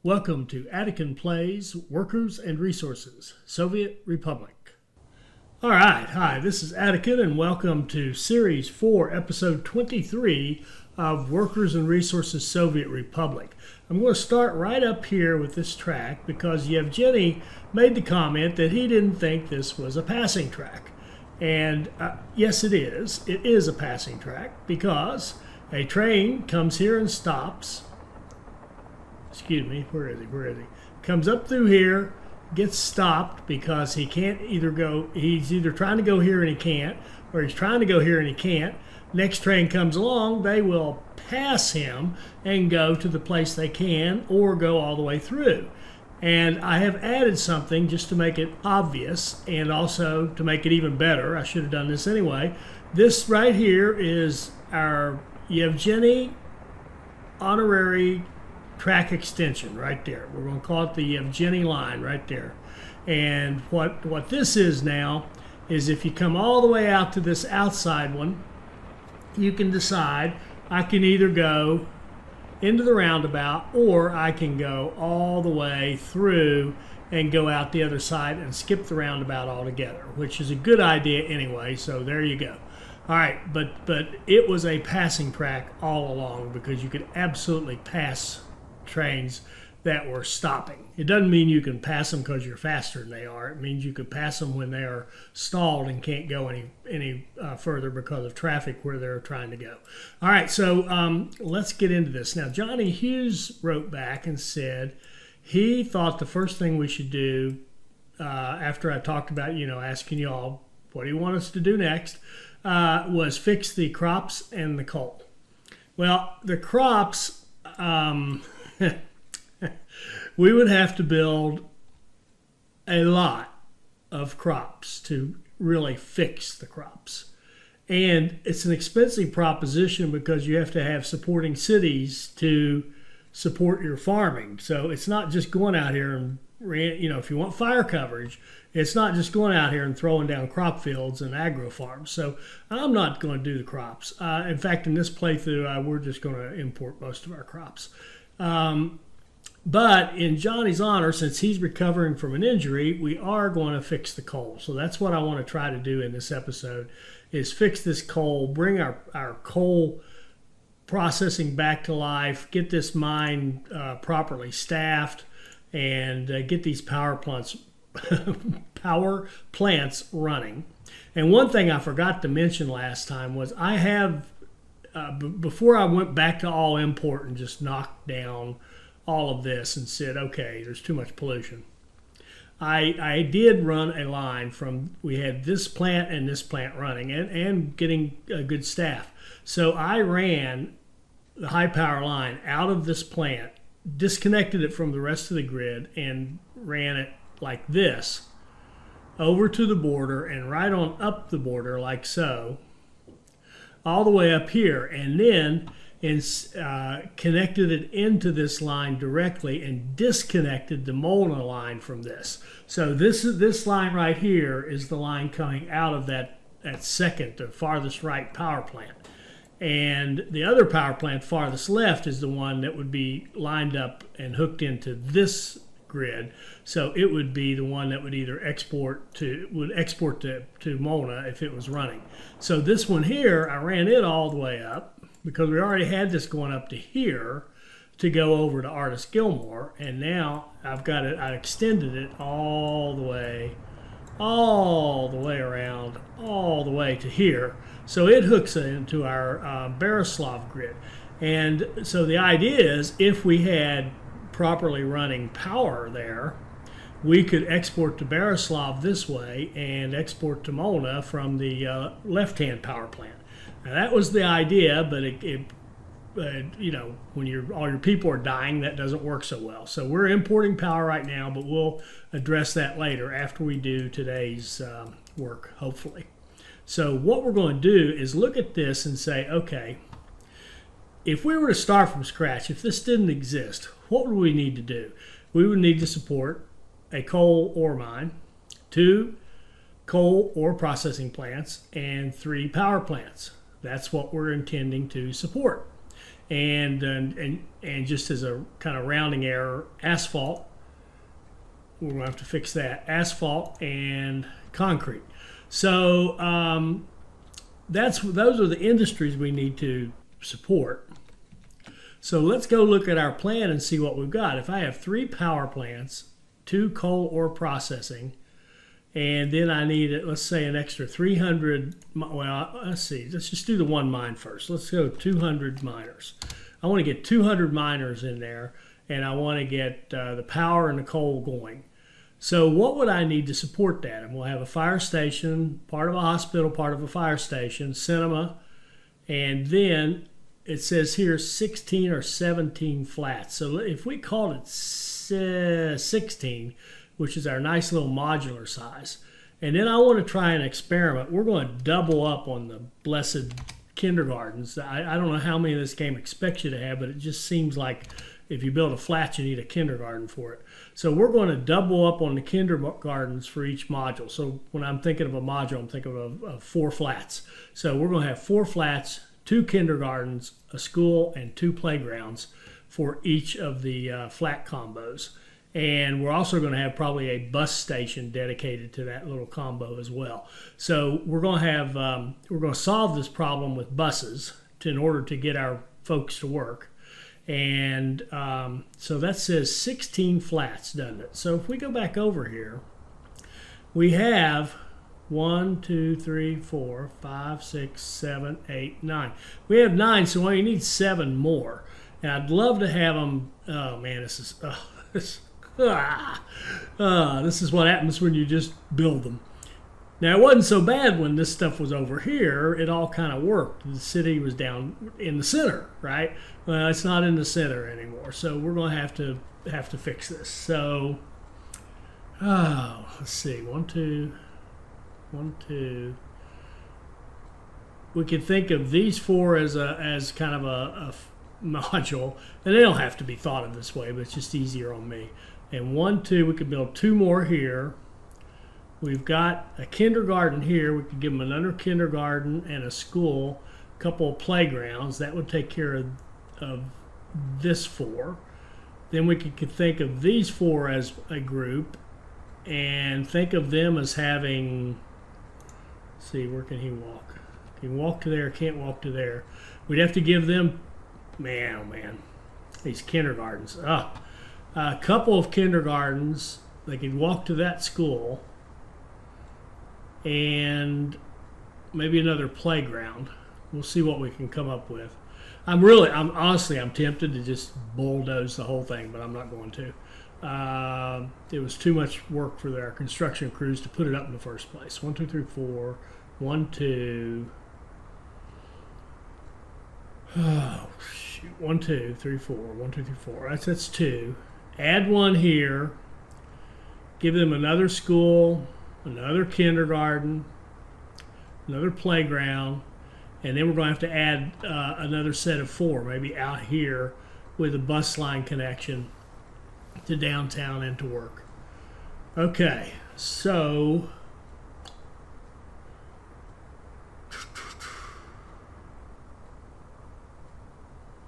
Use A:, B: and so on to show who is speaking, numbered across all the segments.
A: Welcome to Attican Plays Workers and Resources, Soviet Republic. All right, hi, this is Attican and welcome to Series 4, Episode 23 of Workers and Resources, Soviet Republic. I'm going to start right up here with this track because Yevgeny made the comment that he didn't think this was a passing track. And yes, it is. It is a passing track because a train comes here and stops. Excuse me, where is he? Comes up through here, gets stopped because he can't either go, he's either trying to go here and he can't, or he's trying to go here and he can't. Next train comes along, they will pass him and go to the place they can or go all the way through. And I have added something just to make it obvious and also to make it even better. I should have done this anyway. This right here is our Yevgeny honorary track extension right there. We're going to call it the Yevgeny line right there. And what this is now is if you come all the way out to this outside one, you can decide I can either go into the roundabout or I can go all the way through and go out the other side and skip the roundabout altogether, which is a good idea anyway, so there you go. All right, but it was a passing track all along because you could absolutely pass trains that were stopping. It doesn't mean you can pass them because you're faster than they are. It means you could pass them when they are stalled and can't go any further because of traffic where they're trying to go. All right, so let's get into this. Now, Johnny Hughes wrote back and said he thought the first thing we should do after I talked about, asking you all what do you want us to do next, was fix the crops and the coal. Well, the crops, we would have to build a lot of crops to really fix the crops. And it's an expensive proposition because you have to have supporting cities to support your farming. So it's not just going out here and, if you want fire coverage, it's not just going out here and throwing down crop fields and agro farms. So I'm not going to do the crops. In fact, in this playthrough, we're just going to import most of our crops. But in Johnny's honor, since he's recovering from an injury, we are going to fix the coal. So that's what I want to try to do in this episode, is fix this coal, bring our coal processing back to life, get this mine properly staffed, and get these power plants running. And one thing I forgot to mention last time was I have, before I went back to all import and just knocked down all of this and said, okay, there's too much pollution. I did run a line from, we had this plant and this plant running and getting a good staff. So I ran the high power line out of this plant, disconnected it from the rest of the grid and ran it like this over to the border and right on up the border like so, all the way up here, and then connected it into this line directly and disconnected the Molna line from this. So this line right here is the line coming out of that second, the farthest right power plant. And the other power plant farthest left is the one that would be lined up and hooked into this grid. So it would be the one that would either export to Molna if it was running. So this one here, I ran it all the way up because we already had this going up to here to go over to Artis Gilmore, and now I've got it, I extended it all the way around, all the way to here. So it hooks into our Borislav grid. And so the idea is if we had properly running power there, we could export to Borislav this way and export to Molna from the left-hand power plant. Now that was the idea, but when all your people are dying, that doesn't work so well. So we're importing power right now, but we'll address that later after we do today's work, hopefully. So what we're going to do is look at this and say, okay, if we were to start from scratch, if this didn't exist, what would we need to do? We would need to support a coal ore mine, 2 coal ore processing plants, and 3 power plants. That's what we're intending to support. and just as a kind of rounding error, asphalt. We're going to have to fix that. Asphalt and concrete. So those are the industries we need to support. So let's go look at our plan and see what we've got. If I have 3 power plants, 2 coal ore processing, and then I need, let's say, an extra 300, well, let's see, let's just do the one mine first. Let's go 200 miners. I want to get 200 miners in there, and I want to get the power and the coal going. So what would I need to support that? And we'll have a fire station, part of a hospital, part of a fire station, cinema, and then it says here 16 or 17 flats. So if we call it 16, which is our nice little modular size, and then I want to try an experiment. We're going to double up on the blessed kindergartens. I don't know how many this game expects you to have, but it just seems like if you build a flat, you need a kindergarten for it. So we're going to double up on the kindergartens for each module. So when I'm thinking of a module, I'm thinking of 4 flats. So we're going to have 4 flats, 2 kindergartens, a school, and 2 playgrounds for each of the flat combos. And we're also going to have probably a bus station dedicated to that little combo as well. So we're going to have we're going to solve this problem with buses in order to get our folks to work. And so that says 16 flats, doesn't it? So if we go back over here, we have 1, 2, 3, 4, 5, 6, 7, 8, 9. We have 9, so we need 7 more. And I'd love to have them. Oh man, this is this is what happens when you just build them. Now, it wasn't so bad when this stuff was over here. It all kind of worked. The city was down in the center, right? Well, it's not in the center anymore. So we're going to have to fix this. So, let's see. 1, 2, 1, 2. We could think of these 4 as kind of a module, and they don't have to be thought of this way, but it's just easier on me. And 1, 2, we could build 2 more here. We've got a kindergarten here. We could give them another kindergarten and a school, a couple of playgrounds. That would take care of this 4. Then we could think of these 4 as a group and think of them as having, let's see, where can he walk? Can he walk to there? Can't walk to there. We'd have to give them, man, oh man, these kindergartens. A couple of kindergartens. They could walk to that school. And maybe another playground. We'll see what we can come up with. Honestly, I'm tempted to just bulldoze the whole thing, but I'm not going to. It was too much work for our construction crews to put it up in the first place. 1, 2, 3, 4. 1, 2. Oh, shoot. 1, 2, 3, 4. 1, 2, 3, 4. That's 2. Add 1 here. Give them another school, another kindergarten, another playground, and then we're going to have to add another set of 4, maybe out here with a bus line connection to downtown and to work. Okay, so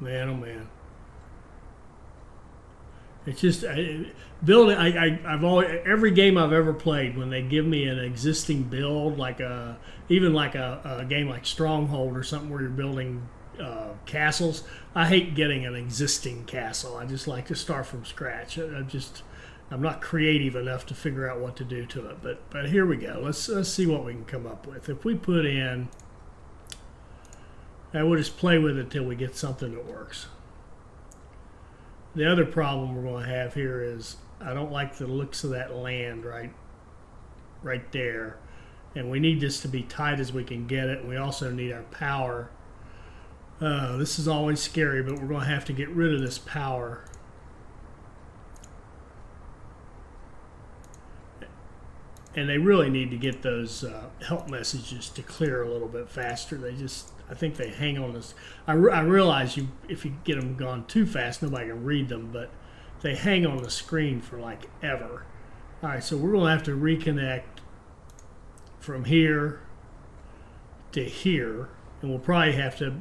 A: man, oh man. It's just building. I've always, every game I've ever played, when they give me an existing build, like even like a game like Stronghold or something where you're building castles. I hate getting an existing castle. I just like to start from scratch. I'm not creative enough to figure out what to do to it. But here we go. Let's see what we can come up with. If we put in, and we'll just play with it till we get something that works. The other problem we're going to have here is I don't like the looks of that land right there. And we need this to be tight as we can get it. And we also need our power. This is always scary, but we're going to have to get rid of this power. And they really need to get those help messages to clear a little bit faster. I think they hang on this. I realize if you get them gone too fast, nobody can read them, but they hang on the screen for like ever. All right, so we're going to have to reconnect from here to here, and we'll probably have to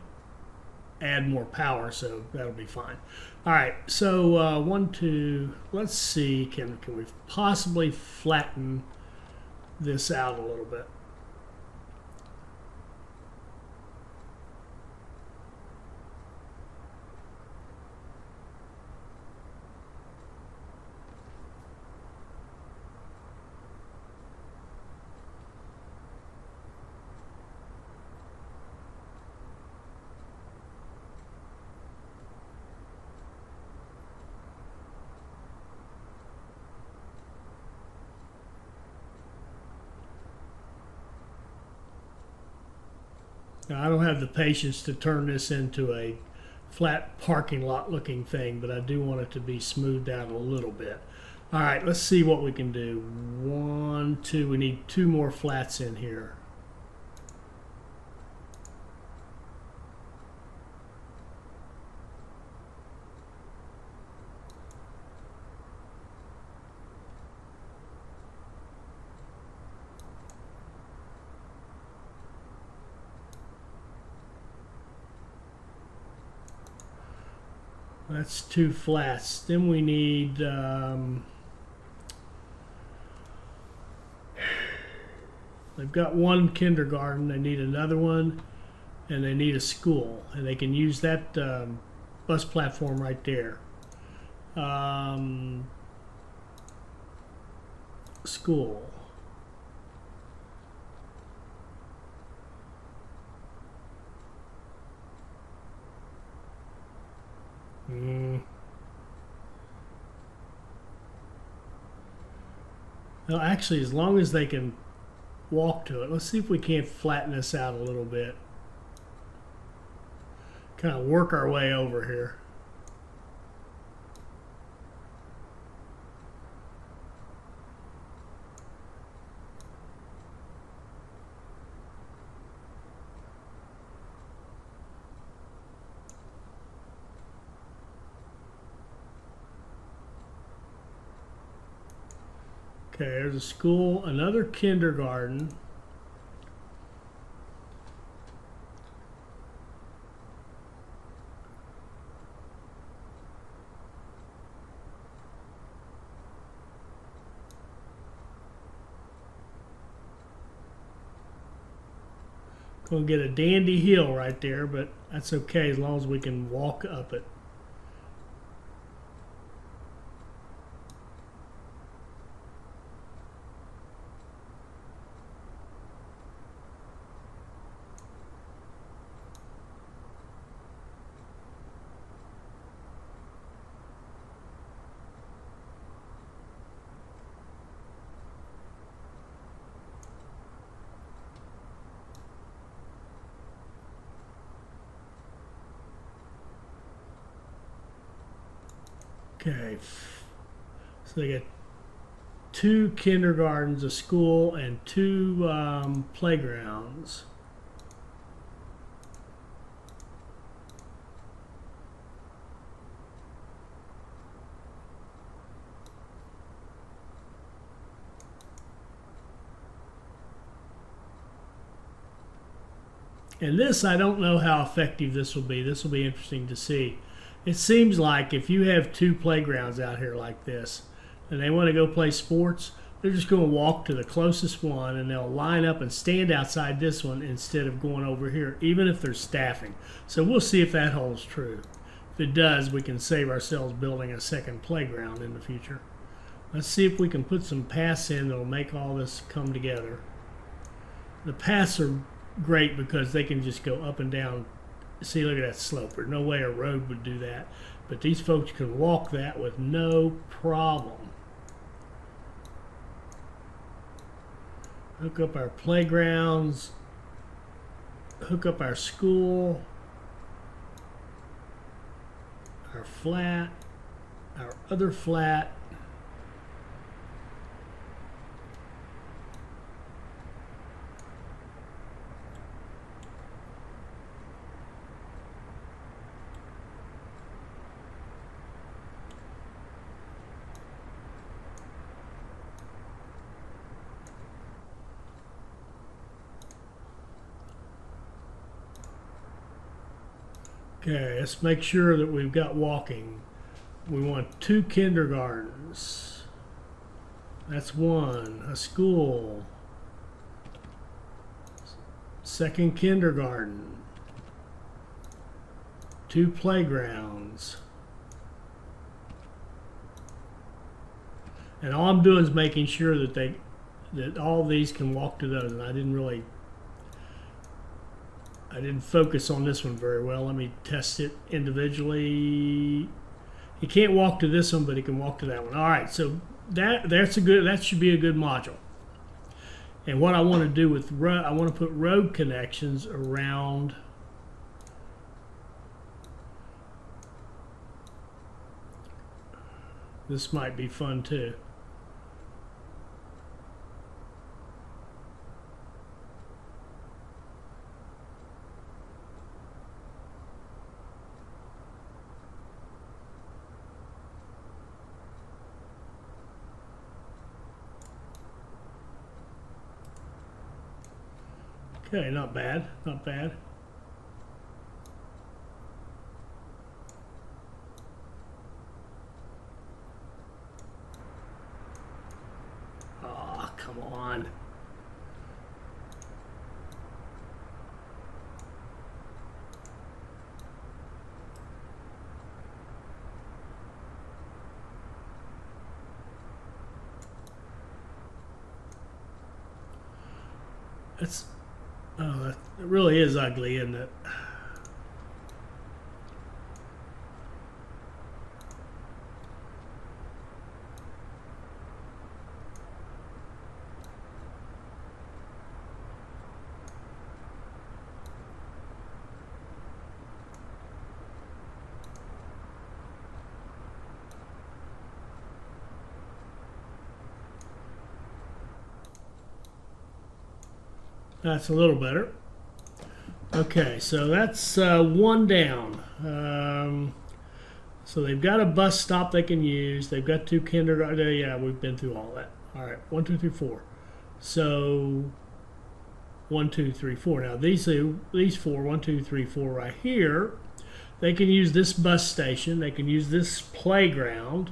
A: add more power, so that'll be fine. All right, so let's see, can we possibly flatten this out a little bit? Now, I don't have the patience to turn this into a flat parking lot looking thing, but I do want it to be smoothed out a little bit. All right, let's see what we can do. 1, 2, we need 2 more flats in here. That's 2 flats. Then we need they've got 1 kindergarten, they need another one, and they need a school, and they can use that bus platform right there. School. Well, actually, as long as they can walk to it, let's see if we can't flatten this out a little bit. Kind of work our way over here. Okay, there's a school, another kindergarten. Gonna get a dandy hill right there, but that's okay as long as we can walk up it. Okay, so they got 2 kindergartens, a school, and 2 playgrounds. And this, I don't know how effective this will be. This will be interesting to see. It seems like if you have 2 playgrounds out here like this, and they want to go play sports, they're just going to walk to the closest one, and they'll line up and stand outside this one instead of going over here, even if they're staffing. So we'll see if that holds true. If it does, we can save ourselves building a second playground in the future. Let's see if we can put some paths in that'll make all this come together. The paths are great because they can just go up and down. See, look at that slope. There's no way a road would do that. But these folks can walk that with no problem. Hook up our playgrounds. Hook up our school. Our flat. Our other flat. Okay, let's make sure that we've got walking. We want 2 kindergartens. That's 1. A school. 2nd kindergarten. 2 playgrounds. And all I'm doing is making sure that all these can walk to those. And I didn't focus on this one very well. Let me test it individually. He can't walk to this one, but he can walk to that one. All right, so that should be a good module. And what I want to do with I want to put road connections around this. Might be fun too. Okay, not bad, not bad. Oh, come on. It's it really is ugly, isn't it? That's a little better. Okay, so that's 1 down. So they've got a bus stop they can use. They've got 2 kindergarten. Yeah, we've been through all that. All right, 1, 2, 3, 4. So 1, 2, 3, 4. Now these 4, 1, 2, 3, 4 right here, they can use this bus station. They can use this playground.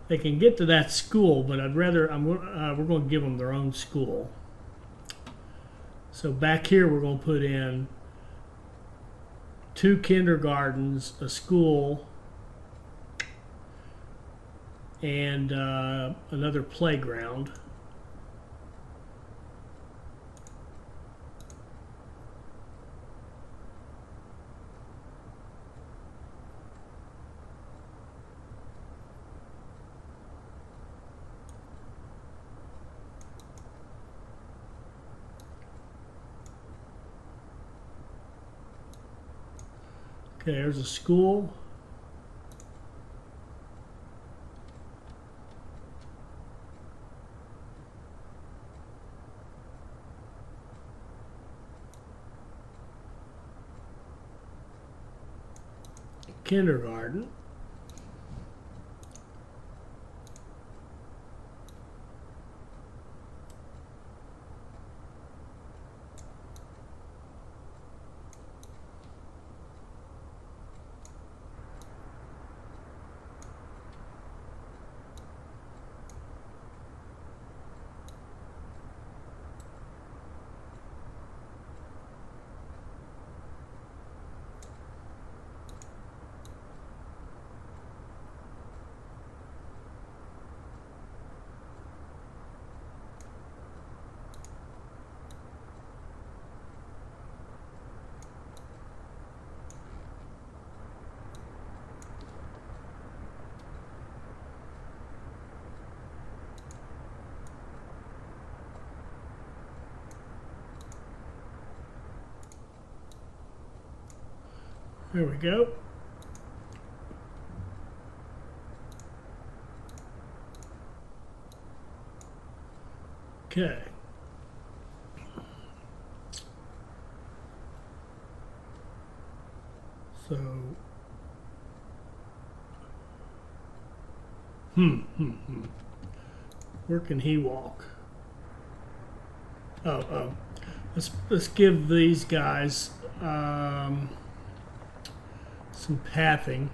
A: They can get to that school, but we're going to give them their own school. So back here, we're going to put in 2 kindergartens, a school, and another playground. Okay, there's a school. Kindergarten. There we go. Okay. So, where can he walk? Oh. Let's give these guys some pathing.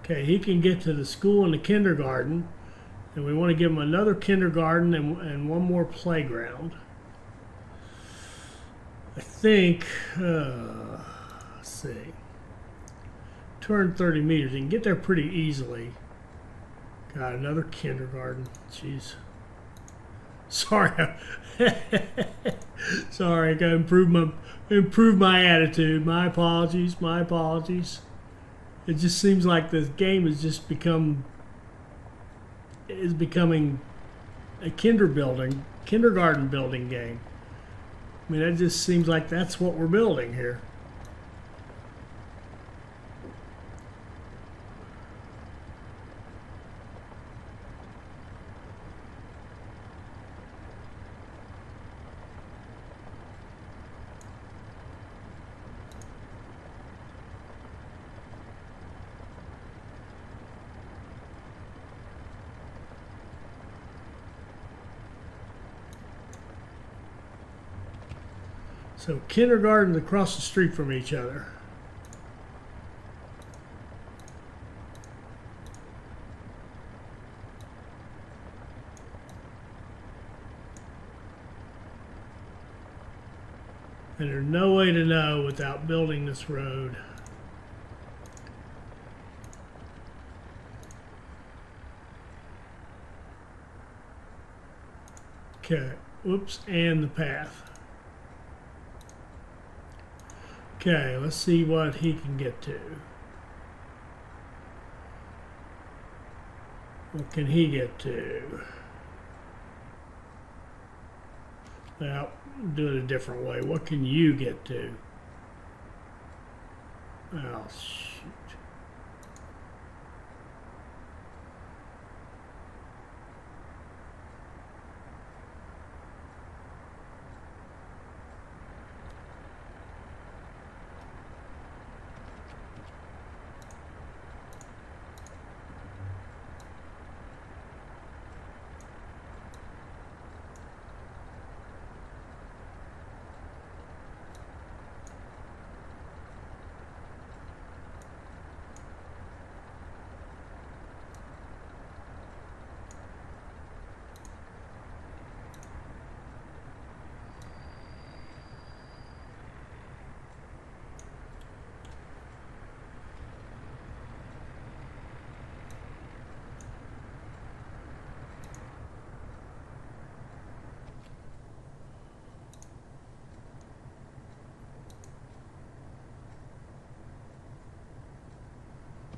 A: Okay, he can get to the school and the kindergarten, and we want to give him another kindergarten and one more playground. I think, let's see, 230 meters. You can get there pretty easily. Got another kindergarten. Jeez. Sorry. Sorry, I gotta improve my attitude. My apologies. It just seems like this game has just becoming a kindergarten building game. I mean, it just seems like that's what we're building here. So kindergartens across the street from each other. And there's no way to know without building this road. Okay, whoops, and the path. Okay, let's see what he can get to. What can he get to? Well, do it a different way. What can you get to? Oh, shoot.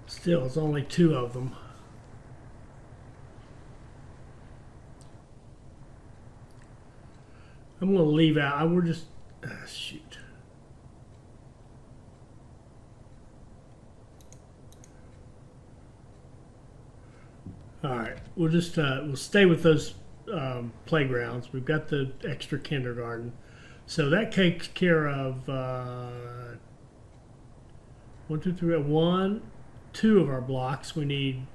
A: Still, it's only two of them. I'm going to leave out. We're just... shoot. All right. We'll just... we'll stay with those playgrounds. We've got the extra kindergarten. So that takes care of... 1, 2, 3... 1, 2 of our blocks. We need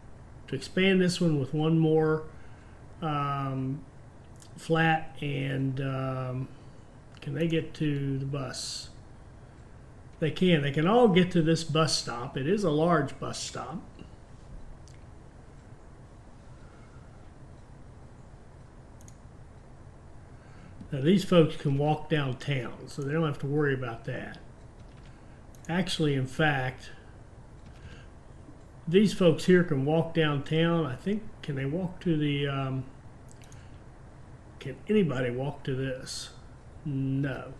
A: to expand this one with one more flat, and can they get to the bus? They can. They can all get to this bus stop. It is a large bus stop. Now these folks can walk downtown, so they don't have to worry about that. Actually, in fact, these folks here can walk downtown. I think, can they walk to the, can anybody walk to this? No.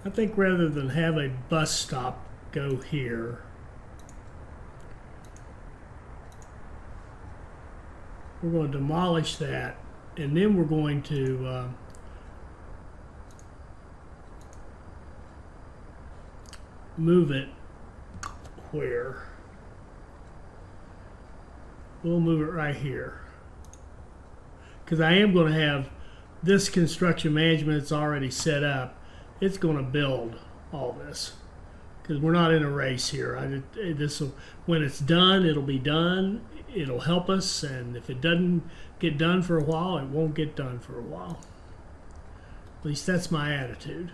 A: I think rather than have a bus stop go here, we're going to demolish that, and then we're going to move it where? We'll move it right here. Because I am going to have this construction management that's already set up. It's going to build all this. Because we're not in a race here. When it's done, it'll be done. It'll help us. And if it doesn't get done for a while, it won't get done for a while. At least that's my attitude.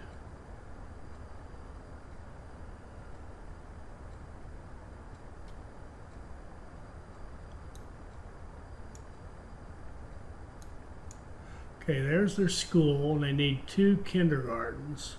A: Okay, there's their school, and they need 2 kindergartens.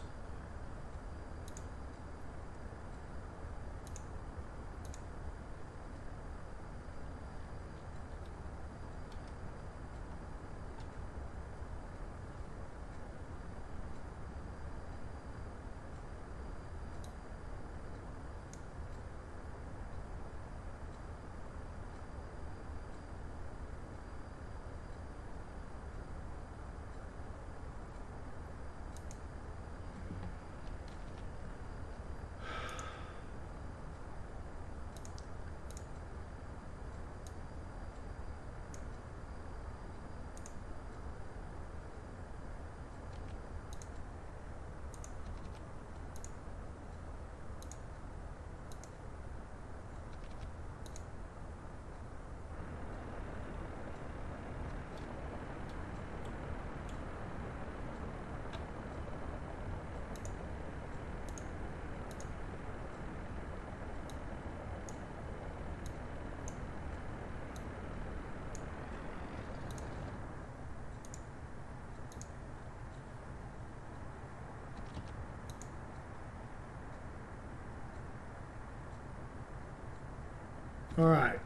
A: All right.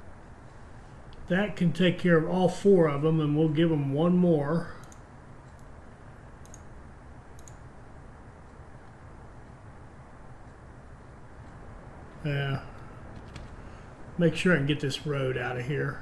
A: That can take care of all 4 of them, and we'll give them 1 more. Make sure I can get this road out of here.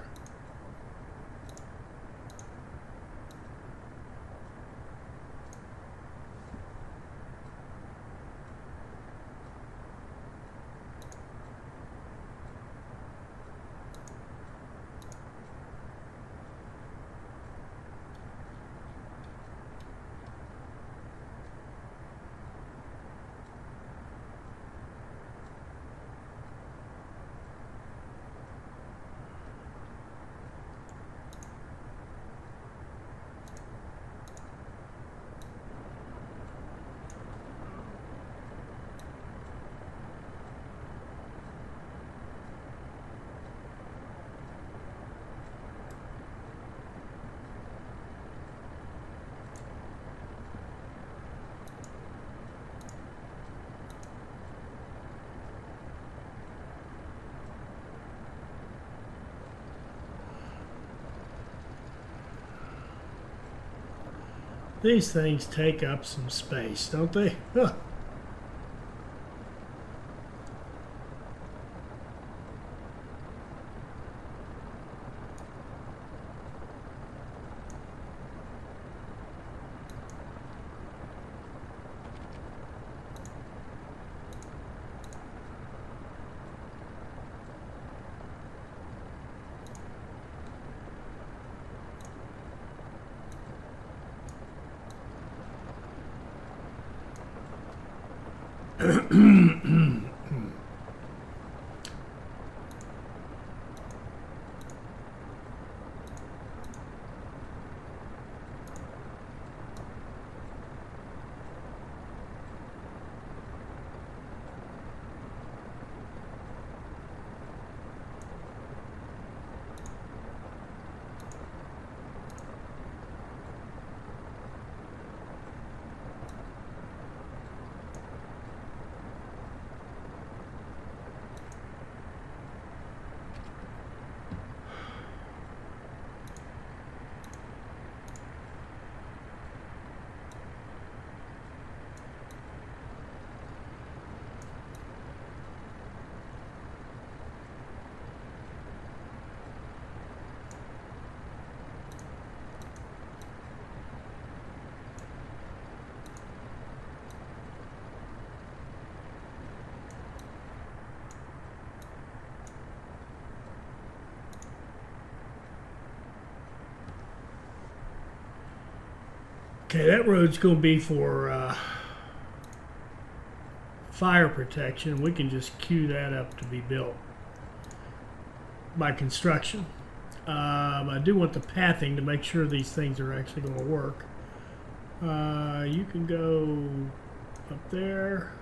A: These things take up some space, don't they? Huh. Okay, that road's going to be for fire protection. We can just queue that up to be built by construction. I do want the pathing to make sure these things are actually going to work. You can go up there.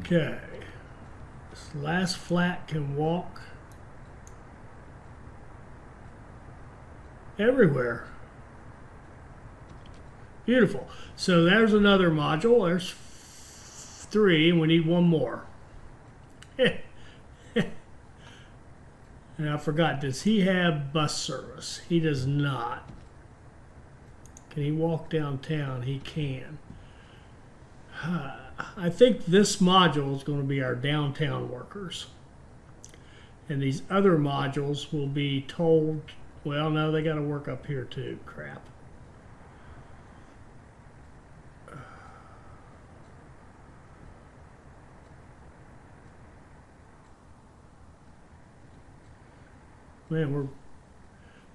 A: Okay, this last flat can walk everywhere. Beautiful. So there's another module. There's 3, and we need 1 more. And I forgot, does he have bus service? He does not. Can he walk downtown? He can. I think this module is going to be our downtown workers. And these other modules will be told, well, no, they got to work up here too. Crap. Man,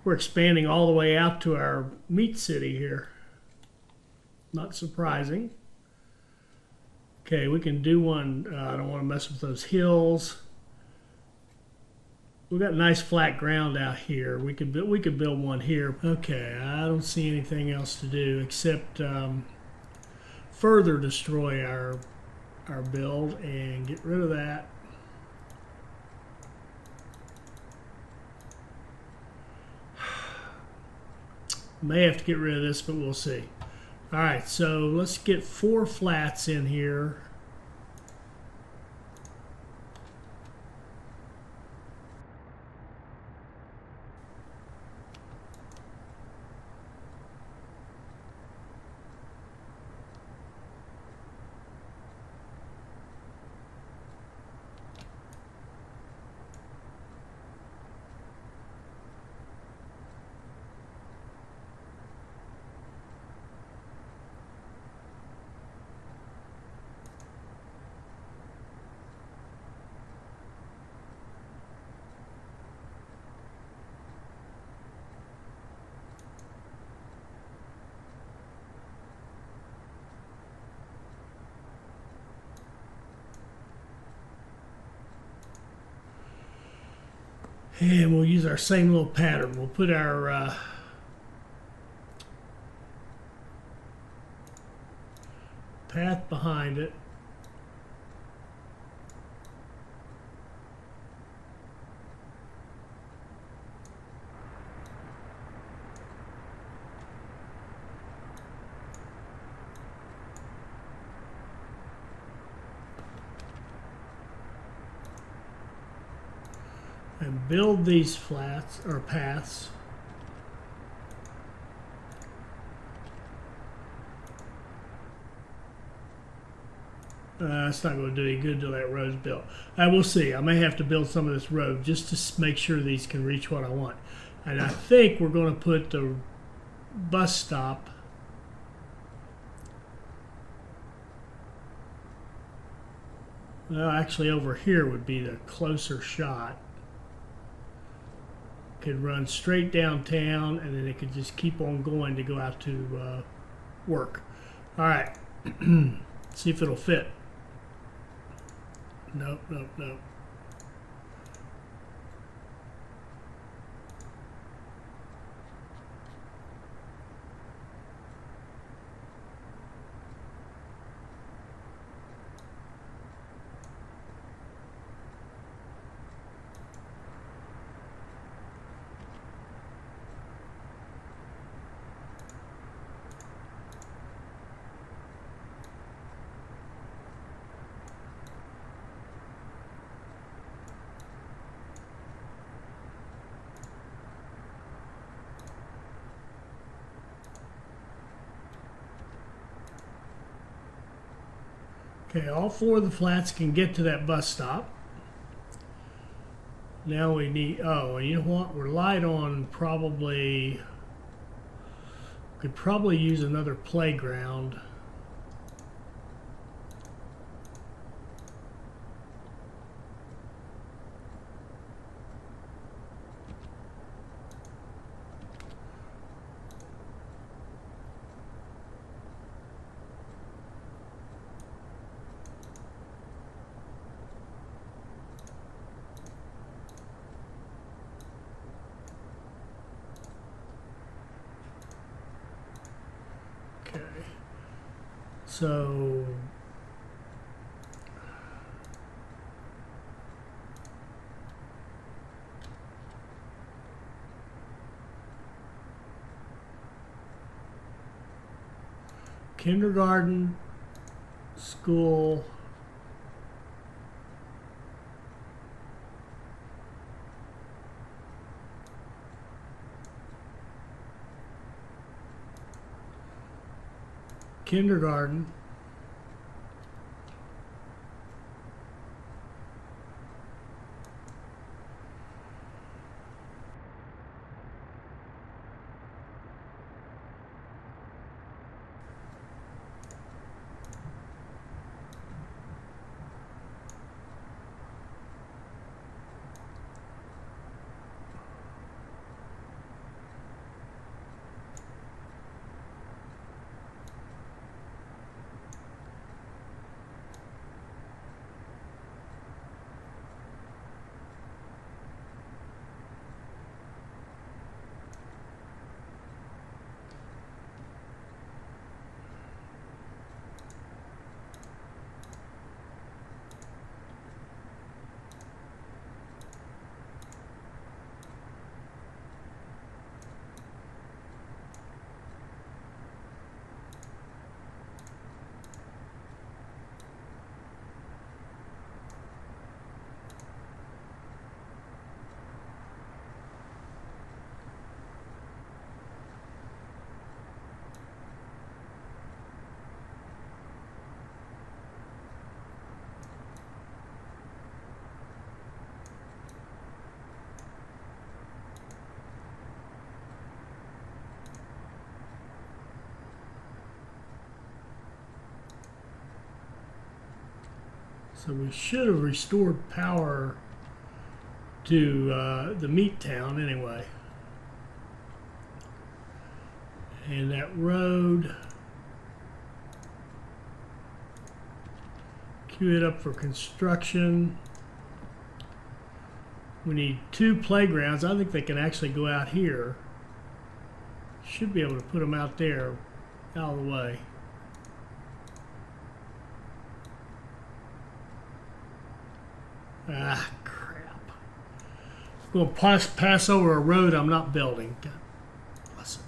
A: we're expanding all the way out to our meat city here. Not surprising. Okay, we can do one. I don't want to mess with those hills. We've got nice flat ground out here. We could build one here. Okay, I don't see anything else to do except further destroy our build and get rid of that. May have to get rid of this, but we'll see. All right, so let's get 4 flats in here. And we'll use our same little pattern. We'll put our path behind it. And build these flats or paths. It's not going to do any good till that road's built. We'll see. I may have to build some of this road just to make sure these can reach what I want. And I think we're going to put the bus stop well, actually over here would be the closer shot. Could run straight downtown, and then it could just keep on going to go out to work. All right, see if it'll fit. Nope, nope, nope. Okay, all 4 of the flats can get to that bus stop. Now we need, oh, you know what? We're light on probably, could probably use another playground. Okay, so kindergarten, school, kindergarten, so we should have restored power to the meat town anyway. And that road, queue it up for construction. We need 2 playgrounds. I think they can actually go out here. Should be able to put them out there, out of the way. Ah, crap. I'm going to pass over a road I'm not building. God bless it.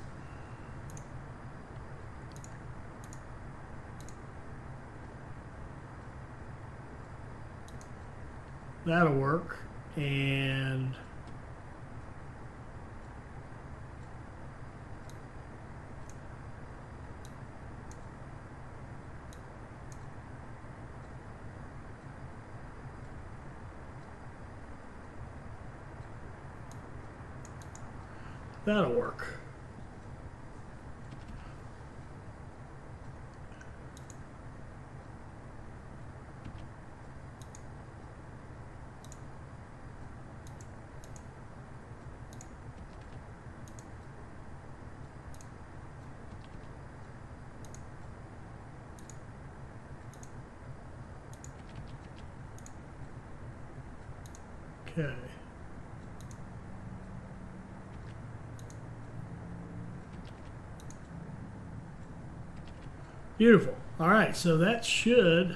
A: That'll work. And that'll work. Okay. Beautiful. All right, so that should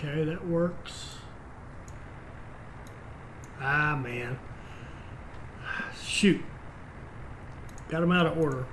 A: okay, that works. Ah, man. Shoot. Got them out of order.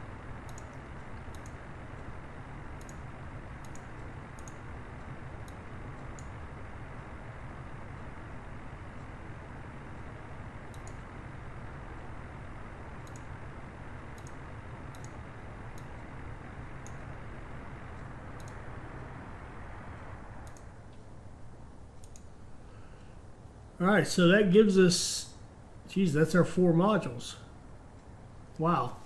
A: All right, so that gives us, geez, that's our 4 modules. Wow.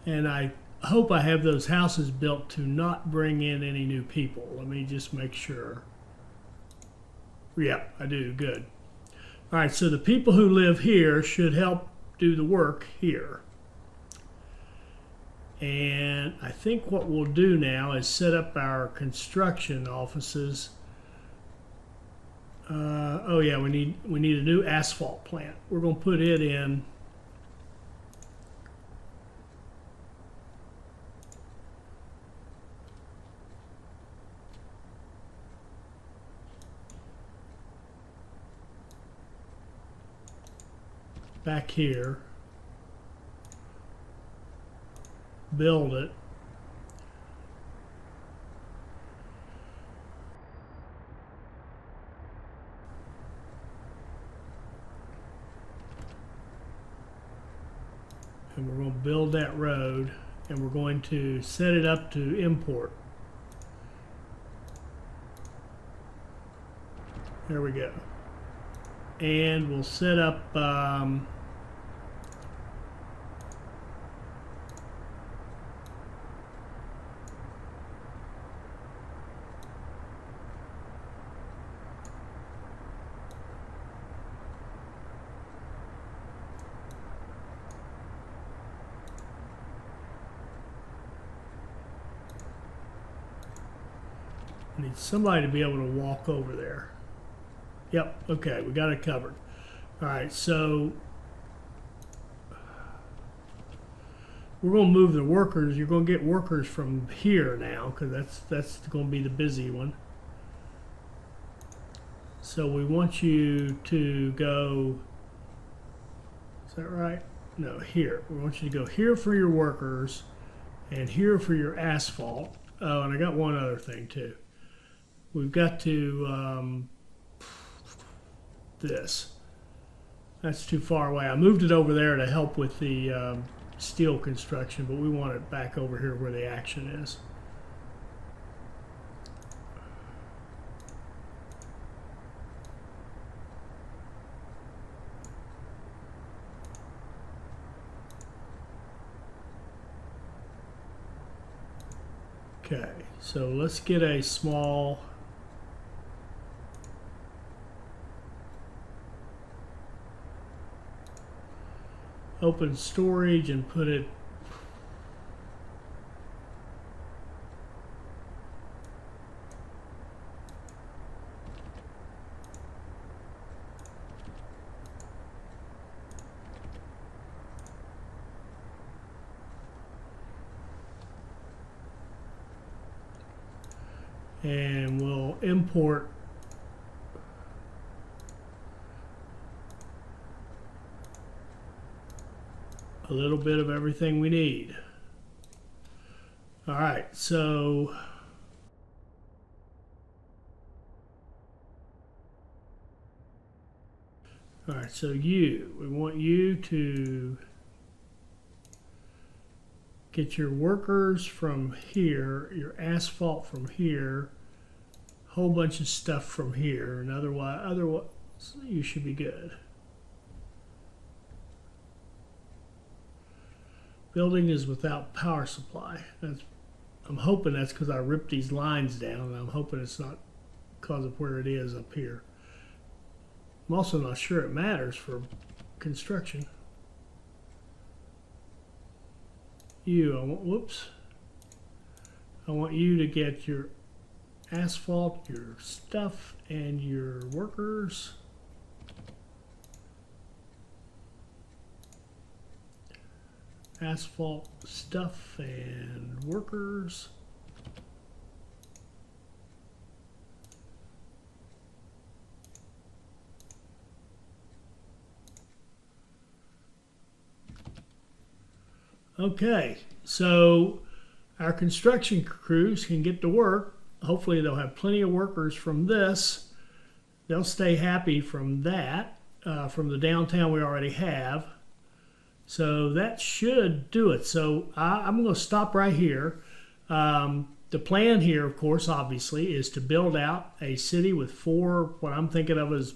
A: And I hope I have those houses built to not bring in any new people. Let me just make sure. Yep, I do. Good. All right, so the people who live here should help do the work here. And I think what we'll do now is set up our construction offices. Oh yeah, we need a new asphalt plant. We're going to put it in. Back here. Build it. And we're going to build that road, and we're going to set it up to import. There we go. And we'll set up need somebody to be able to walk over there. Yep, okay, we got it covered. All right, so we're going to move the workers. You're going to get workers from here now, because that's going to be the busy one. So we want you to go, is that right? No, here. We want you to go here for your workers and here for your asphalt. Oh, and I got one other thing too. We've got to, this. That's too far away. I moved it over there to help with the steel construction, but we want it back over here where the action is. Okay, so let's get a small open storage and put it and we'll import a little bit of everything we need. All right, so we want you to get your workers from here, your asphalt from here, whole bunch of stuff from here, and otherwise you should be good. Building is without power supply. I'm hoping that's because I ripped these lines down, and I'm hoping it's not because of where it is up here. I'm also not sure it matters for construction. Whoops. I want you to get your asphalt, your stuff, and your workers. Asphalt, stuff, and workers. Okay, so our construction crews can get to work. Hopefully they'll have plenty of workers from this. They'll stay happy from that, from the downtown we already have. So that should do it. So I'm going to stop right here. The plan here, of course, obviously, is to build out a city with what I'm thinking of as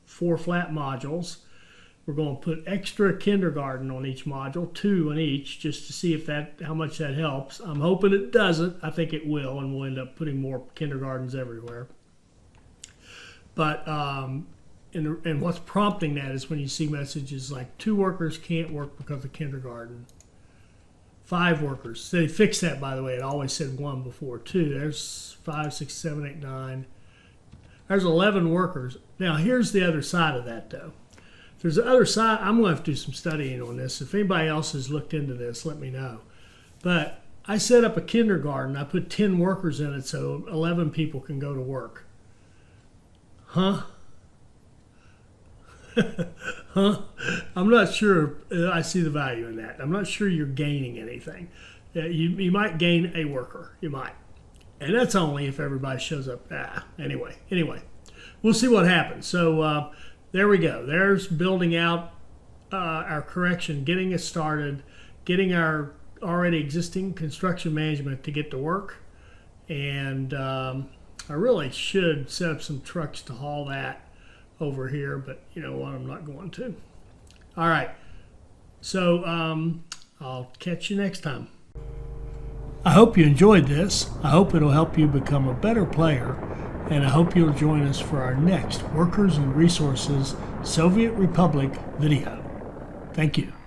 A: 4 flat modules. We're going to put extra kindergarten on each module, 2 on each, just to see how much that helps. I'm hoping it doesn't. I think it will, and we'll end up putting more kindergartens everywhere. But and what's prompting that is when you see messages like 2 workers can't work because of kindergarten. 5 workers. They fixed that, by the way. It always said 1 before 2. There's 5, 6, 7, 8, 9. There's 11 workers. Now, here's the other side of that, though. There's the other side. I'm going to have to do some studying on this. If anybody else has looked into this, let me know. But I set up a kindergarten. I put 10 workers in it so 11 people can go to work. Huh? Huh? I'm not sure I see the value in that. I'm not sure you're gaining anything. You might gain a worker. You might. And that's only if everybody shows up. Anyway, we'll see what happens. So there we go. There's building out our correction, getting us started, getting our already existing construction management to get to work. And I really should set up some trucks to haul that over here, but you know what, I'm not going to. All right, so I'll catch you next time. I hope you enjoyed this. I hope it'll help you become a better player, and I hope you'll join us for our next Workers and Resources Soviet Republic video. Thank you.